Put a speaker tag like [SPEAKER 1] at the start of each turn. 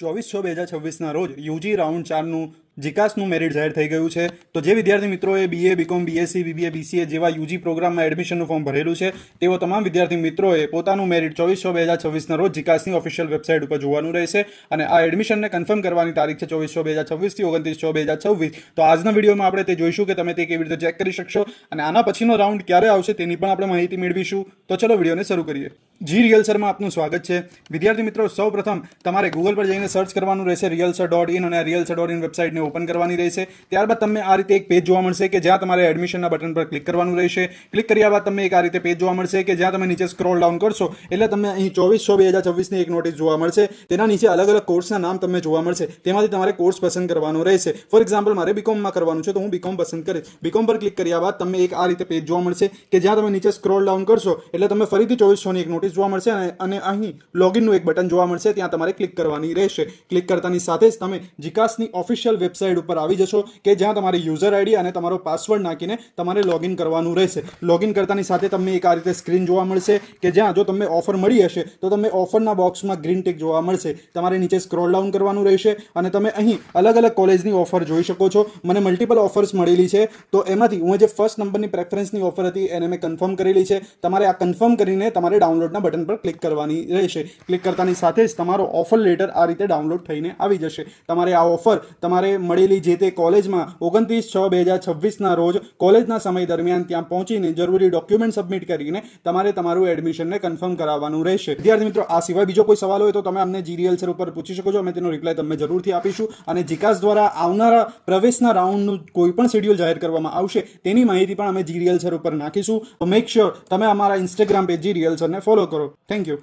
[SPEAKER 1] 24/6/2026 રોજ UG round 4નું જીકાસનું merit જાહેર થઈ ગયું છે. તો જે વિદ્યાર્થી મિત્રોએ BA, BCom, BSc, BBA, BCA જેવા યુજી પ્રોગ્રામમાં એડમિશનનું ફોર્મ ભરેલું છે તેઓ તમામ વિદ્યાર્થી મિત્રોએ પોતાનું મેરિટ 24/6/2026 રોજ જીકાસની ઓફિશિયલ વેબસાઇટ ઉપર જોવાનું રહેશે અને આ એડમિશનને કન્ફર્મ કરવાની તારીખ છે 24/6/2026 થી 29/6/2026. તો આજના વિડીયોમાં આપણે તે જોઈશું કે તમે તે કેવી રીતે ચેક કરી શકશો અને આના પછીનો રાઉન્ડ ક્યારે આવશે તેની પણ આપણે માહિતી મેળવીશું. તો ચલો વિડીયોને શરૂ કરીએ. જી રિયલ્સરમાં આપનું સ્વાગત છે. વિદ્યાર્થી મિત્રો, સૌપ્રથમ તમારે ગૂગલ પર જઈને સર્ચ કરવાનું રહેશે realsir.in અને realsir.in વેબસાઇટને ઓપન કરવાની રહેશે. ત્યારબાદ તમને આ રીતે એક પેજ જોવા મળશે કે જ્યાં તમારે એડમિશનના બટન પર ક્લિક કરવાનું રહેશે. ક્લિક કર્યા બાદ તમને એક આ રીતે પેજ જોવા મળશે કે જ્યાં તમે નીચે સ્ક્રોલ ડાઉન કરશો એટલે તમને અહીં 24/6/2026 ની એક નોટિસ જોવા મળશે. તેના નીચે અલગ અલગ કોર્સના નામ તમને જોવા મળશે. તેમાંથી તમારે કોર્સ પસંદ કરવાનો રહેશે. ફોર એક્ઝામ્પલ મારે બીકોમમાં કરવાનું છે તો હું બીકોમ પસંદ કરીશ. બીકોમ પર ક્લિક કર્યા બાદ તમને એક આ રીતે પેજ જોવા મળશે કે જ્યાં તમે નીચે સ્ક્રોલ ડાઉન કરશો એટલે તમે ફરીથી 2400 ની એક નોટિસ જોવા મળશે અને અહીં લોગિનનું એક બટન જોવા મળશે. ત્યાં તમારે ક્લિક કરવાની રહેશે. ક્લિક કરતાની સાથે જ તમે જીકાસની ઓફિશિયલ વેબસાઇટ ઉપર આવી જશો કે જ્યાં તમારી યુઝર આઈડી અને તમારો પાસવર્ડ નાખીને તમારે લોગિન કરવાનું રહેશે. લોગિન કરતાની સાથે તમને એક આ રીતે સ્ક્રીન જોવા મળશે કે જ્યાં જો તમને ઓફર મળી હશે તો તમને ઓફરના બોક્સમાં ગ્રીન ટિક જોવા મળશે. તમારે નીચે સ્ક્રોલ ડાઉન કરવાનું રહેશે અને તમે અહીં અલગ અલગ કોલેજની ઓફર જોઈ શકો છો. મને મલ્ટિપલ ઓફર્સ મળેલી છે તો એમાંથી હું જે ફર્સ્ટ નંબરની પ્રેફરન્સની ઓફર હતી એને મેં કન્ફર્મ કરેલી છે. તમારે આ કન્ફર્મ કરીને તમારે ડાઉનલોડના બટન પર ક્લિક કરવાની રહેશે. ક્લિક કરતાની સાથે જ તમારો ઓફર લેટર આ રીતે ડાઉનલોડ થઈને આવી જશે. તમારે આ ઓફર તમારે મળેલી જે તે કોલેજમાં 29/6/2026 રોજ કોલેજના સમય દરમિયાન ત્યાં પહોંચીને જરૂરી ડોક્યુમેન્ટ સબમિટ કરીને તમારે તમારું એડમિશનને કન્ફર્મ કરાવવાનું રહેશે. વિદ્યાર્થી મિત્રો, આ સિવાય બીજો કોઈ સવાલ હોય તો તમે અમને GRealsir ઉપર પૂછી શકો છો. અમે તેનો રિપ્લાય તમને જરૂરથી આપીશું અને જીકાસ દ્વારા આવનારા પ્રવેશના રાઉન્ડનું કોઈ પણ શેડ્યુલ જાહેર કરવામાં આવશે તેની માહિતી પણ અમે GRealsir ઉપર નાખીશું. તો મેક શ્યોર તમે અમારા ઇન્સ્ટાગ્રામ પેજ GRealsirને ફોલો કરો. Thank you.